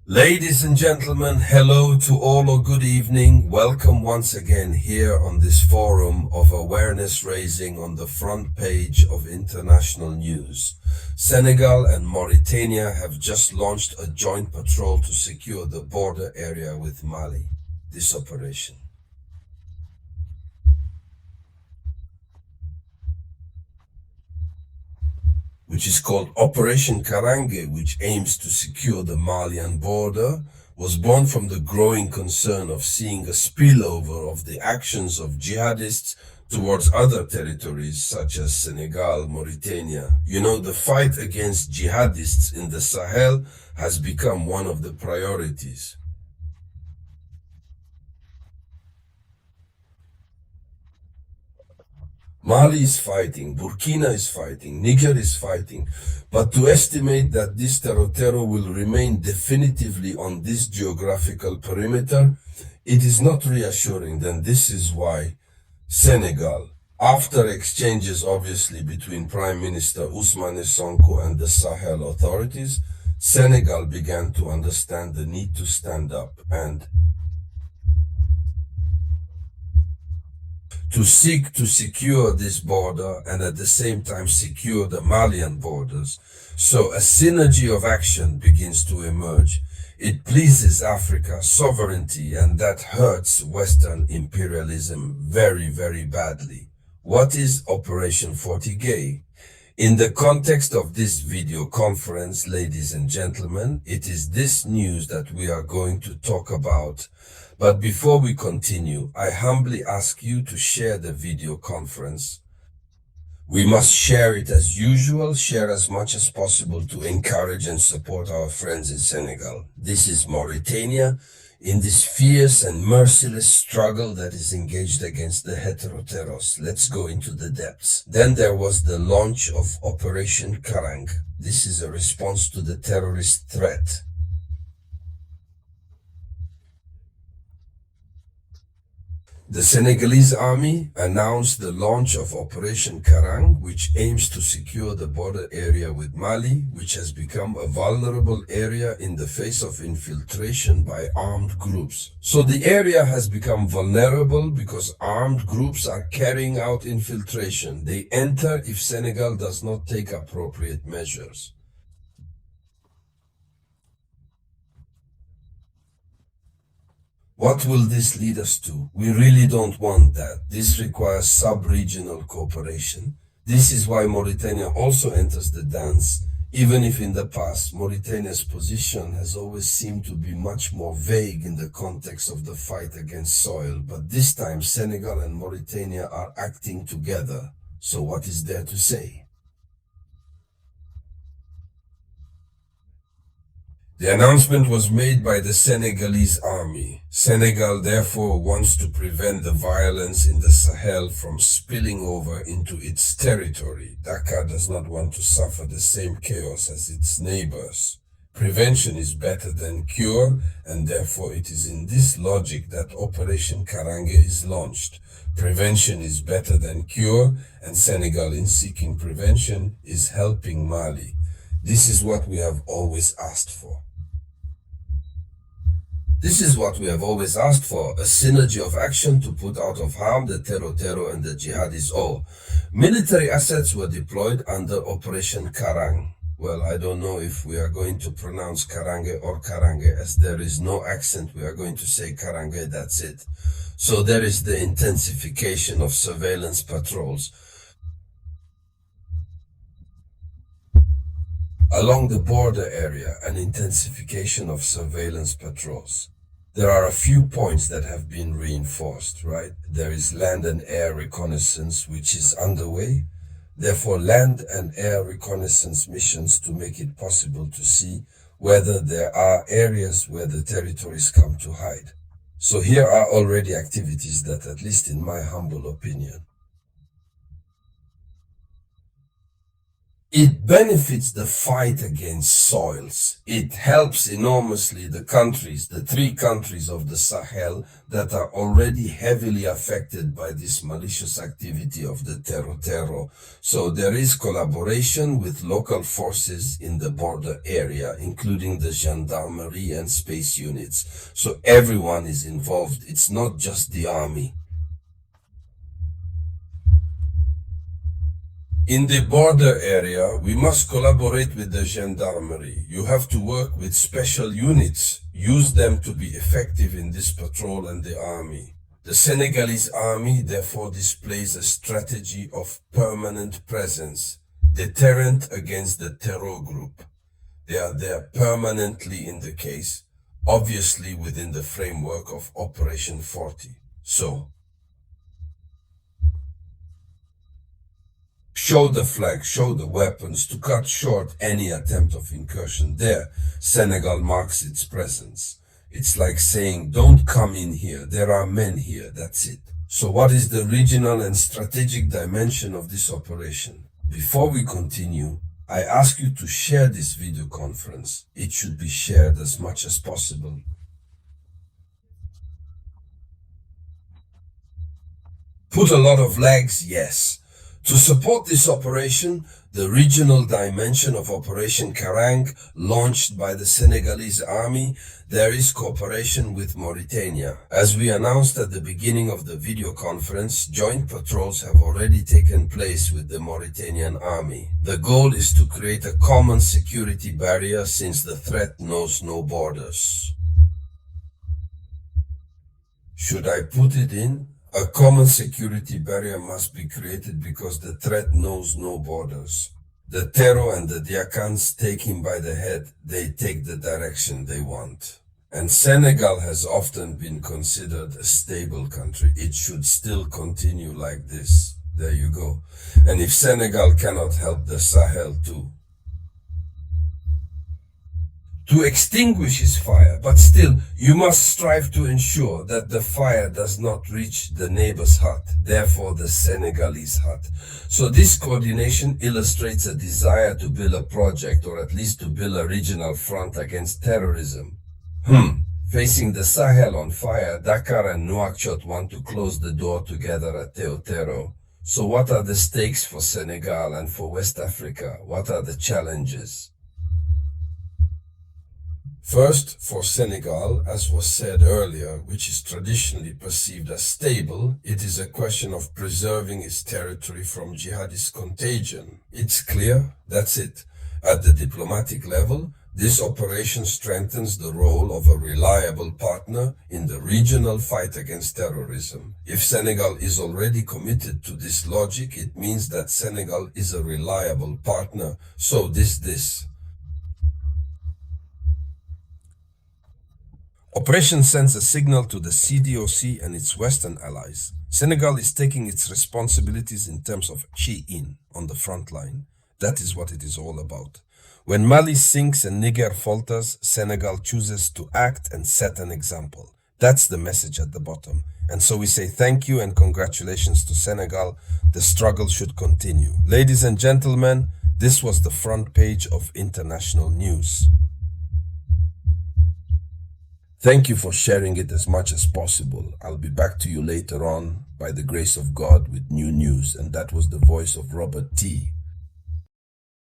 Ladies and gentlemen, hello to all or good evening. Welcome once again here on this forum of awareness raising on the front page of international news. Senegal and Mauritania have just launched a joint patrol to secure the border area with Mali. This operation, which is called Operation Karangue, which aims to secure the Malian border, was born from the growing concern of seeing a spillover of the actions of jihadists towards other territories such as Senegal, Mauritania. You know, the fight against jihadists in the Sahel has become one of the priorities. Mali is fighting, Burkina is fighting, Niger is fighting, but to estimate that this terror will remain definitively on this geographical perimeter, it is not reassuring. Then this is why Senegal, after exchanges obviously between Prime Minister Ousmane Sonko and the Sahel authorities, Senegal began to understand the need to stand up and to seek to secure this border and at the same time secure the Malian borders. So a synergy of action begins to emerge. It pleases Africa's sovereignty, and that hurts Western imperialism very, very badly. What is Operation Karangue? In the context of this video conference, ladies and gentlemen, it is this news that we are going to talk about. But before we continue, I humbly ask you to share the video conference. We must share it as usual, share as much as possible to encourage and support our friends in Senegal. This is Mauritania in this fierce and merciless struggle that is engaged against the heteroteros. Let's go into the depths. Then there was the launch of Operation Karangue. This is a response to the terrorist threat. The Senegalese army announced the launch of Operation Karangue, which aims to secure the border area with Mali, which has become a vulnerable area in the face of infiltration by armed groups. So the area has become vulnerable because armed groups are carrying out infiltration. They enter if Senegal does not take appropriate measures. What will this lead us to? We really don't want that. This requires sub-regional cooperation. This is why Mauritania also enters the dance, even if in the past Mauritania's position has always seemed to be much more vague in the context of the fight against soil. But this time Senegal and Mauritania are acting together. So what is there to say? The announcement was made by the Senegalese army. Senegal therefore wants to prevent the violence in the Sahel from spilling over into its territory. Dakar does not want to suffer the same chaos as its neighbors. Prevention is better than cure, and therefore it is in this logic that Operation Karangue is launched. Prevention is better than cure, and Senegal, in seeking prevention, is helping Mali. This is what we have always asked for. This is what we have always asked for, a synergy of action to put out of harm the terror and the jihadis all. Military assets were deployed under Operation Karangue. Well, I don't know if we are going to pronounce Karangue or Karangue, as there is no accent. We are going to say Karangue, that's it. So there is the intensification of surveillance patrols along the border area, an intensification of surveillance patrols. There are a few points that have been reinforced, right? There is land and air reconnaissance, which is underway. Therefore, land and air reconnaissance missions to make it possible to see whether there are areas where the territories come to hide. So here are already activities that, at least in my humble opinion, It benefits the fight against soils. It helps enormously the countries, the 3 countries of the Sahel that are already heavily affected by this malicious activity of the terror. So there is collaboration with local forces in the border area, including the gendarmerie and space units. So everyone is involved. It's not just the army. In the border area, we must collaborate with the gendarmerie. You have to work with special units, use them to be effective in this patrol and the army. The Senegalese army therefore displays a strategy of permanent presence, deterrent against the terror group. They are there permanently in the case, obviously within the framework of Operation 40. So, show the flag, show the weapons to cut short any attempt of incursion there. Senegal marks its presence. It's like saying, don't come in here, there are men here, that's it. So what is the regional and strategic dimension of this operation? Before we continue, I ask you to share this video conference. It should be shared as much as possible. Put a lot of legs, yes. To support this operation, the regional dimension of Operation Karangue, launched by the Senegalese army, there is cooperation with Mauritania. As we announced at the beginning of the video conference, joint patrols have already taken place with the Mauritanian army. The goal is to create a common security barrier since the threat knows no borders. Should I put it in? A common security barrier must be created because the threat knows no borders. The terror and the Diakans take him by the head, they take the direction they want. And Senegal has often been considered a stable country. It should still continue like this. There you go. And if Senegal cannot help the Sahel too, to extinguish his fire, but still you must strive to ensure that the fire does not reach the neighbor's hut, therefore the Senegalese hut. So this coordination illustrates a desire to build a project, or at least to build a regional front against terrorism. Facing the Sahel on fire, Dakar and Nouakchott want to close the door together at Teotero. So what are the stakes for Senegal and for West Africa? What are the challenges? First, for Senegal, as was said earlier, which is traditionally perceived as stable, it is a question of preserving its territory from jihadist contagion. It's clear, that's it. At the diplomatic level, this operation strengthens the role of a reliable partner in the regional fight against terrorism. If Senegal is already committed to this logic, it means that Senegal is a reliable partner. So this. Operation sends a signal to the CDOC and its Western allies. Senegal is taking its responsibilities in terms of tchiani on the front line. That is what it is all about. When Mali sinks and Niger falters, Senegal chooses to act and set an example. That's the message at the bottom. And so we say thank you and congratulations to Senegal. The struggle should continue. Ladies and gentlemen, this was the front page of international news. Thank you for sharing it as much as possible. I'll be back to you later on by the grace of God with new news. And that was the voice of Robert T.